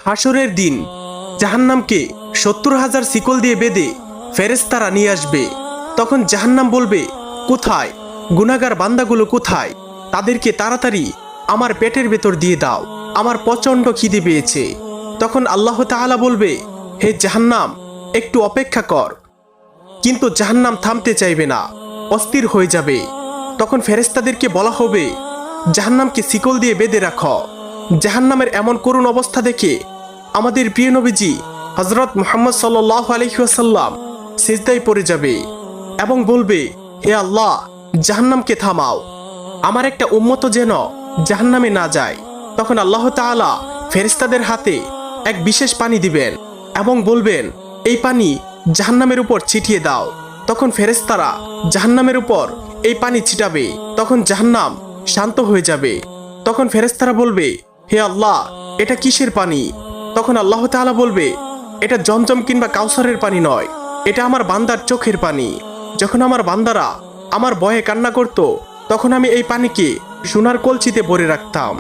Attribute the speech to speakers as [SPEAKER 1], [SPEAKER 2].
[SPEAKER 1] হাসরের দিন জাহান্নামকে 70,000 শিকল দিয়ে বেঁধে ফেরেশতারা নিয়ে আসবে। তখন জাহান্নাম বলবে, কোথায় গুনাহগার বান্দাগুলো, কোথায়? তাদেরকে তাড়াতাড়ি আমার পেটের ভেতর দিয়ে দাও, আমার প্রচণ্ড খিদে পেয়েছে। তখন আল্লাহ তাআলা বলবে, হে জাহান্নাম, একটু অপেক্ষা কর। কিন্তু জাহান্নাম থামতে চাইবে না, অস্থির হয়ে যাবে। তখন ফেরেশতাদেরকে বলা হবে, জাহান্নামকে শিকল দিয়ে বেঁধে রাখো। জাহান্নামের এমন করুণ অবস্থা দেখে আমাদের প্রিয় নবীজি হযরত মুহাম্মদ সাল্লাল্লাহু আলাইহি ওয়াসাল্লাম সিজদায় পড়ে যাবে এবং বলবে, হে আল্লাহ, জাহান্নামকে থামাও, আমার একটা উম্মত যেন জাহান্নামে না যায়। তখন আল্লাহ তাআলা ফেরেশতাদের হাতে এক বিশেষ পানি দিবেন এবং বলবেন, এই পানি জাহান্নামের উপর ছিটিয়ে দাও। তখন ফেরেশতারা জাহান্নামের উপর এই পানি ছিটাবে। তখন জাহান্নাম শান্ত হয়ে যাবে। তখন ফেরেশতারা বলবে, হে আল্লাহ, এটা কিসের পানি? তখন আল্লাহ তাআলা বলবে, এটা জমজম কিংবা কাউসারের পানি নয়, এটা আমার বান্দার চোখের পানি। যখন আমার বান্দারা আমার ভয়ে কান্না করত, তখন আমি এই পানিকে সোনার কলসিতে ভরে রাখতাম।